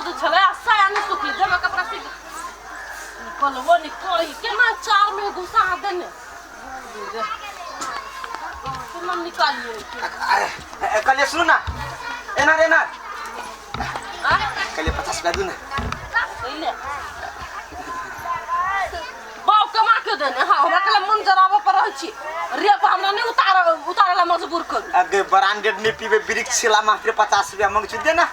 दे छले साया ने सुखी जब कपड़ा से निकलबो निकल केना चार में घुसा देने केना निकालिए कल सुन ना एना रे ना हां कल 50 का दूं ना ले बाव कमा के देने हां हमरा कल मन जराबे पर रह छी रेप हमरा नहीं उतारला मजबूर कर अगे ब्रांडेड ने पीबे वृक्ष ला मात्र 50 रुपया मांग छु दे ना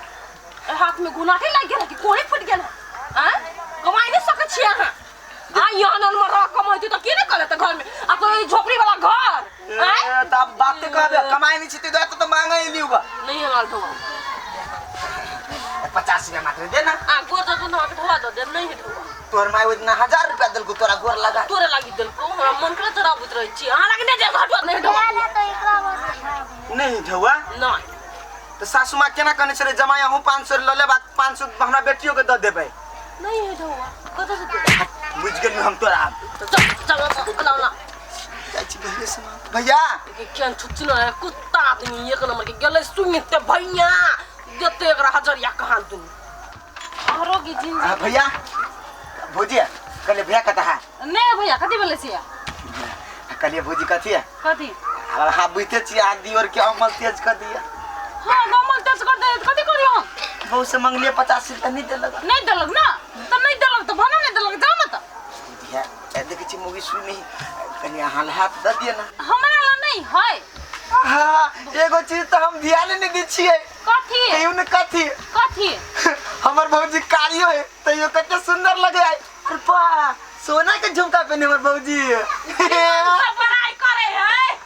हाथ में गुना के लग गेल कि कोड़ी फट गेल हां कमाई नहीं सके छी हां आ यानन में रह कमाई तो के नहीं करे त घर में आ कोई झोपड़ी वाला घर हां तब बात कहबे कमाई नहीं छी तो मांगा ही लियुगा नहीं हमार तो 50 रुपया मात्र दे ना आ गोर तो ना के ढवा दे नहीं है ढवा तोर माई उतना 1000 रुपया दल को तोरा गोर लगा तोरे लागी दल को हमरा मन करे जरा बुत रही छी हां लागी दे घटवा नहीं ढवा नहीं ढवा नहीं तो सासू मां केना कने छरे जमाया हूं 500 ल ले बात 500 हमरा बेटियों के द देबे नहीं है ढवा कत से दे बुझ गेल हम तोरा चल बनाओ ना चाची भैया सुना भैया क्या छुच्ची ना कुत्ता आदमी एक नंबर के गेले सुनिते भैया देते एकरा हजरिया कहां दूं आरो की जिंदगी भैया भौजी कल भैया कता है नहीं भैया कथि बोले छिया कल भौजी कथि है कथि अब हां बुझते छी आदि और के अमल तेज कर दिया हां अमल तेज कर दे कथि करियो हम बहु से मांगलिए 50 रुपया नहीं देलक नहीं देलक ना तो नहीं देलक तो बना नहीं देलक जा मत भैया देखे छी मूवी सुनी कनी हाल हाथ द दिए ना हमरा ला नहीं है हां एगो चीज तो हम ध्यान नहीं दै छिए कथि कहियो न कथि कथि हमर भौजी कालियो है तो यो कते सुंदर लगे है अरे बा सोना के झुमका पहने हमर भौजी सब बड़ाई करे है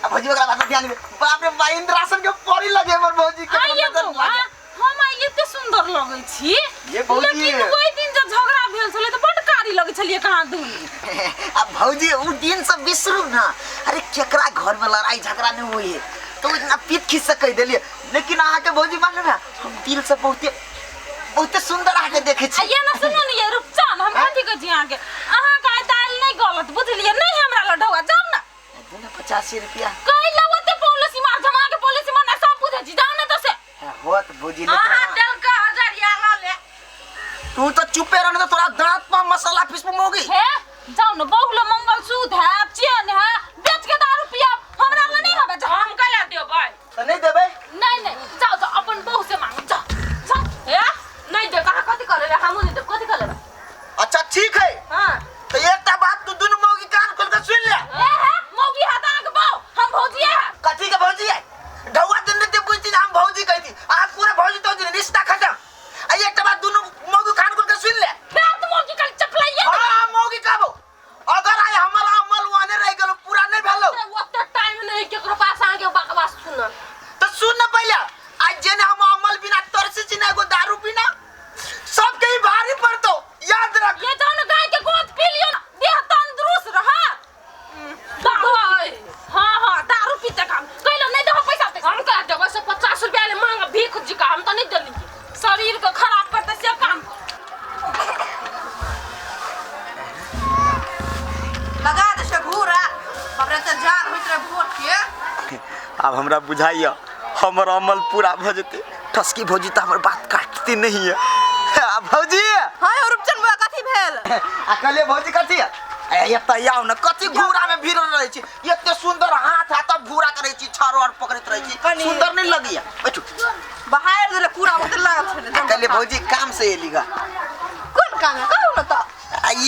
अब भौजी का बात ध्यान दे बाप रे बा इंद्रासन के परी लगे हमर भौजी के नजर लागे हम एते सुंदर लगे छी ये भौजी लेकिन ओइ दिन जब झगड़ा भेल छले तो बड कारी लगे छलिए कहां दून अब भौजी उ दिन सब बिसरू ना अरे केकरा घर में लड़ाई झगड़ा नहीं हुई है तो इतना पीठ खींच से कह देलिए लेकिन आहा के भौजी मान ना हम दिल से बहुत सुंदर आके देखे छी ये ना सुनो ने ये रूपचान हम कथि कह छी आके आहा का दाल नहीं गलत बुझलिए नहीं हमरा लढवा जाओ ना देना 85 रुपया कई लवते पॉलिसी मार जमा के पॉलिसी मार ना सब बुझे छी जाओ ना तो से होत भौजी हां डल का हजारिया ला ले तू तो चुपे रहने तो तोरा दांत पर मसाला पीस मोगी है जाओ ना बहुला मंगल सूद है चैन है बेच के दारू पिया हमरा ला नहीं हबे हम कला देओ भाई तो नहीं देबे नहीं जाओ तो अपन बहू से मांग जाओ है नहीं दे कहा कथि करे रे हम नहीं दे कथि करे अच्छा ठीक है हां तो एकटा बात तू दोनों मौगी कान खोल के सुन ले है मौगी हाथा के बाऊ हम भौजी है कथी के भौजी है ढौआ दिन ने पूछती हम भौजी कहती आज पूरा भौजी तो रिश्ता खत्म आ एकटा बात दोनों मौगी कान खोल के सुन ले फिर तो मौगी कल चपलाइए हां मौगी कहबो अगर आय हमारा अमल वाने रह गेलो पूरा नहीं भेलो ओते टाइम नहीं केकरो पास आके बकवास सुन तो सुन न पहले आज जेने हम अमल बिना तरसी चिना एगो दारू बिना सब कहीं भारी पड़तो याद रख ये जाओ ना गाय के गोद पी लियो ना देह तंदुरुस्त रहा हां दारू पीते काम कहलो नहीं दो पैसा दे हम कह देबो से 50 रुपया ले मांग भीख जी का हम तो नहीं देली शरीर को खराब करते से काम लगा दे से घूरा हमरा त जार होइत रे भोट के अब हमरा बुझाइया हमर अमल पूरा भ जते ठसकी भौजी त हमर बात काटती नहीं है भौजी हां रूपचंद बुआ कथि भेल अकले भौजी कथि है एता याव न कथि घूरा में भीड़ रहै छी एते सुंदर हाथ हाथ घूरा करै छी छारो और पकड़त रहै छी सुंदर नहीं लगिया बैठू बाहर दे पूरा मत लागत छले अकले भौजी काम से एलीगा कोन काम है कहू न त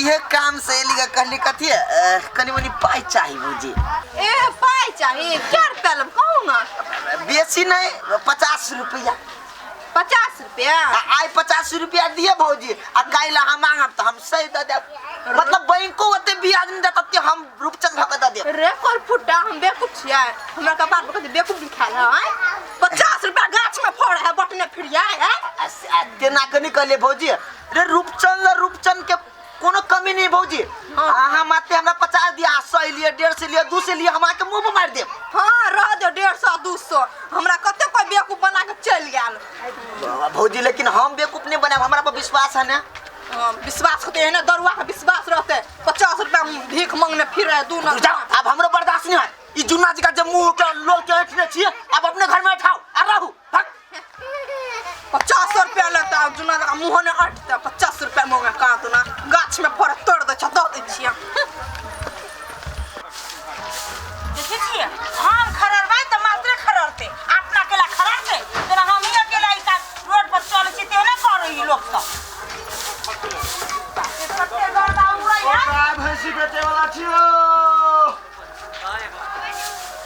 ये काम से एलीगा कहली कथि है कनी मनी पाई चाहिए भौजी ए पाई चाहिए क्या रुपया लब कहू न बेसी नहीं 50 रुपया 50 रुपया आई 50 रुपया दिए भौजी आ काइला हम मांगब त हम सही द दे मतलब बैंको ओते ब्याज नहीं देत त हम रूपचंद भक द दे रे कोल फुटा हम बेकूफ छियै हमरा का बात बक बेकूफ लिखाल है 50 रुपया गाछ में फोड़ है बटने फिरिया है तेना कनी कहले भौजी रे रूपचंद के कोनो कमी नहीं भौजी आहा माते हमरा 50 दिया 100 लिए 150 लिए 200 लिए हम आके मुंह पे मार दे हां रह दे 150 200 हमरा कते कोई बेकूफ बना के चल गेल भौजी लेकिन हम बेकूफ नहीं बने हमरा पर विश्वास है ना विश्वास होते है ना दरुआ का विश्वास रहते 50 रुपया भीख मांगने फिर रहे दू ना अब हमरो बर्दाश्त नहीं है ई जुन्ना जी का जब मुंह के लोग के ऐठने छी अब अपने घर में उठाओ आ रहू भाग 50 रुपया लेता जुना मुँह ने अटते 50 रुपया मांगे कहाँ तो ना गाछ में फड़ तोड़ दे छ दे छिया देखे छिए हम खररबै त मात्रे खररते अपना केला खररते तेरा हम ही अकेला ई का रोड पर चले छी तेने कर ई लोग सब कते गर्दा उड़ैया गाय भैंसी बेचे वाला छियो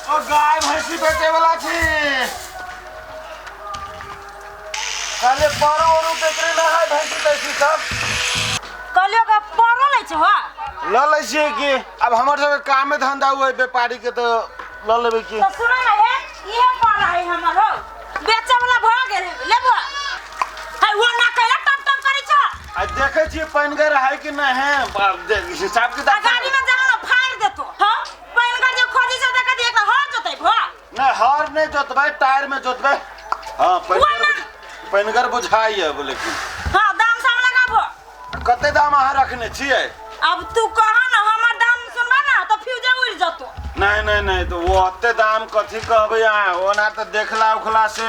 ओ गाय भैंसी बेचे वाला छी खाली पारो और बेचरे ना है भैंसी तैसी सब कहलियो का परो ले छ हो ल लै छियै कि अब हमर सब काम में धंधा हुए व्यापारी के तो ल लेबे की तो सुना ना हे ये पर है हमर हो बेचे वाला भ गेल लेबो है वो ना कहला टम टम करी छ आ देखे छियै पैनगर है कि नहीं है हिसाब आ किताब गाड़ी में जाना फाड़ देतो हां पैनगर जे खोजी से देख दे एक हर जोतै भो नहीं हर नहीं जोतबै टायर में जोतबै हां पैनगर बुझाई है बोले कि हां दाम साम लगाबो कते दाम अहाँ रखने छियै अब तू कहा ना हमर दाम सुनबा ना तो फ्यूज उड़ जतो नहीं नहीं नहीं तो वो ओते दाम कथी कहबै अहाँ ओना तो देखला उखला से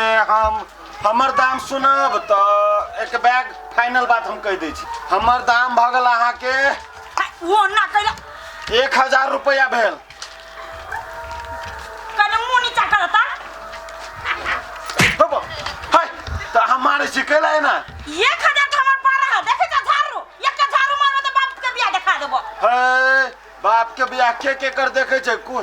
हमर दाम सुनब तो एक बैग फाइनल बात हम कह दै छी हमर दाम भ गेल अहाँ के वो ना कहला 1000 रुपया भेल कने मुंह नीचा करता बाबा हाय तो हमारे सिखेला है ना 1000 के हमर पारा है देखे जा झाड़ू एक के झाड़ू मारबो तो बाप के बियाह देखा देबो है बाप के बियाह के कर देखे छै 500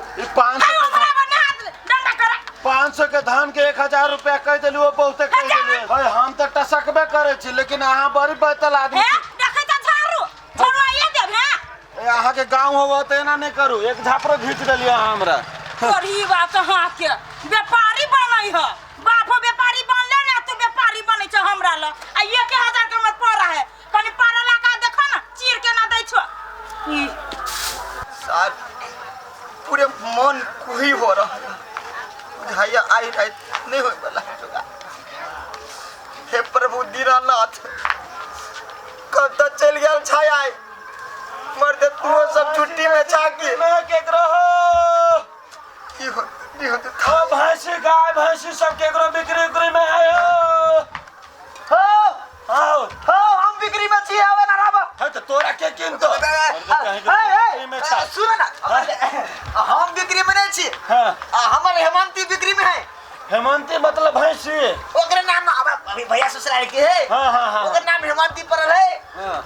है ओकरा बने हाथ डंडा कर 500 के धान के 1000 रुपया कह देली वो बहुते कह देली है हम तो टसकबे करे छी लेकिन अहाँ बड़ी बैतल आदमी है देखे जा झाड़ू छोड़वाइए देब है अहाँ के गांव होबो त एना नहीं करू एक झापरो घीच देलिए अहाँ हमरा तोरी बात कहां के व्यापारी बनई है बाप व्यापारी बनले ना तू व्यापारी बनै छ हमरा ल आ 1000 के हमर पारा है कनी पारा लगा देखो ना चीर के ना दै छ साहब पूरे मन कुही हो रहा है बुझाइया आई रात नहीं हो वाला होगा हे प्रभु दीनानाथ कब तक चल गया छाया मर्द तू सब छुट्टी में छाकी मैं केकरो हो की हो नहीं होते ओ भैंसी गाय भैंसी सब केकरो बिक्री में आयो हो आओ हो हम बिक्री में छी आवे ना राबा है तो तोरा के किन तो बिक्री में छा सुन ना हम बिक्री में नहीं छी हां हमर हेमंती बिक्री में है हेमंती मतलब भैंसी ओकर नाम अभी भैया ससुराल के है हां ओकर नाम हेमंती पड़ल है हां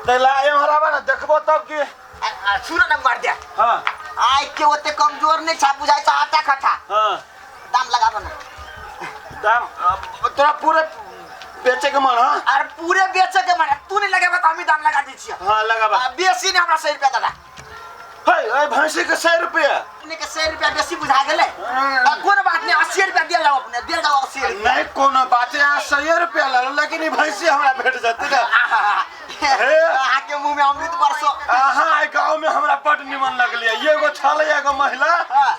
तैला हराबा ना देखबो तब की सुन ना मार दिया हां आइ के ओते कमजोर नहीं छा बुझाई छ आटा खटा हां दाम लगाबो ना दाम तोरा पूरे बेचे के मन हां अरे पूरे बेचे के मन तू नहीं लगाबे तो हम ही दाम लगा दै छियै हां लगाबा बेसी ने हमरा 100 रुपया दादा है भैंसी के 100 रुपया अपने के 100 रुपया बेसी बुझा गेले कोन बात नहीं 80 रुपया दे जाओ अपने दे जाओ 80 रुपया नहीं कोनो बात है 100 रुपया ला लेकिन ई भैंसी हमरा भेट जते ना आके मुंह में अमृत बरसो अहाँ आई गांव में हमरा बड निमन लगलिए एगो छल एगो महिला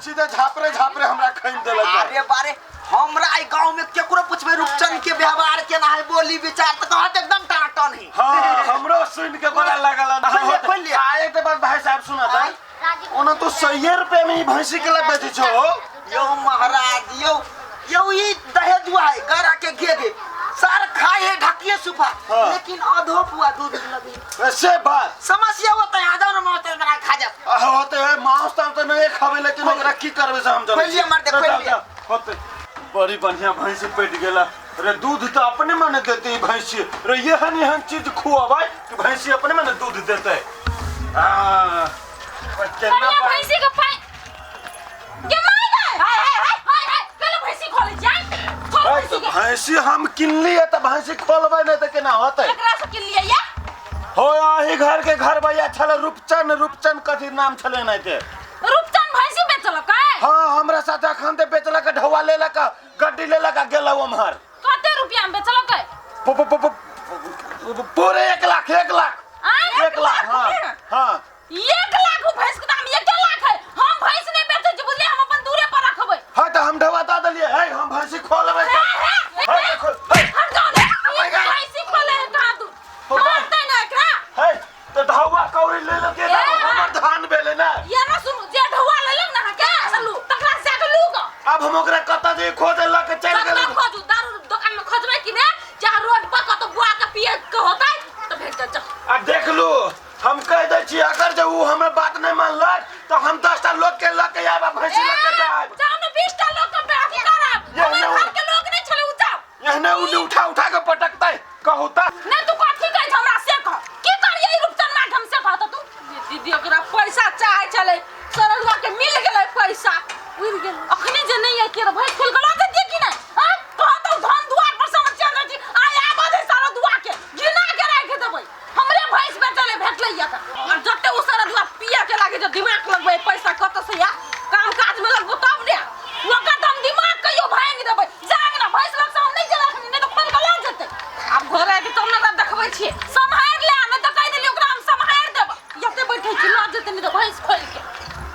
सीधे झापरे हमरा खैन देलक अरे बारे हमरा आई गांव में केकरो पूछबे रूपचंद के व्यवहार केना है बोली विचार त कहत एकदम टाटन है हां हमरो सुन के बड़ा लागल खोल लिया आए के बाद भाई साहब सुना था ओना तो 100 रुपया में ई भैंसी के ला बेचे छो यो महाराज यो ई दहेज हुआ है घर आके घेगे सार खाए है ढकिए सुफा लेकिन आधो पुआ दूध लगी ऐसे बात समस्या होता है आ जाओ ना मास्टर बना खा जा होते है मांस तो नहीं खावे लेकिन ओकरा की करबे से हम जाने खोलिए मार दे खोलिए होते बड़ी बढ़िया भैंसी पेट गेला रे दूध तो अपने मन देती भैंसी रे यहन चीज खुआबे कि भैंसी अपने मन दूध देते केना भैंसी के पाई के मार दे हाय चलो भैंसी खोले जाए खोल भैंसी के भैंसी हम किनली है तो भैंसी खोलबे नहीं तो केना होते एकरा से किन लिया या हो आही घर के घर भैया छले रूपचंद कथी नाम छले नहीं थे रूपचंद भैंसी बेचल का हां हमरा साथ अखन ते बेचला का ढवा लेला का गड्डी लेला का गेला हमर कते रुपया में बेचल का पूरे 1 लाख 1 लाख हां हां 1 लाख भैंस के दाम 1 लाख है हम भैंस नहीं बेचे छी बुझले हम अपन दूरे पर रखबै हां तो हम ढवा दा दलिए है हम भैंसी खोलबे हट जाओ भैंसी खोले कहां तू मारते ना एकरा है तो ढवा कौड़ी ले लो के हमर धान बेले ना ये ना सुन जे ढवा ले ले ना के चलू तकरा से के लूगा अब हम ओकरा कता जे खोदे ल के चल गेल खोजू दारू दुकान में खोजबै कि ने जहां रोड पर कतो बुआ के पिए एने उठा उठा के पटकते कहू त ना तू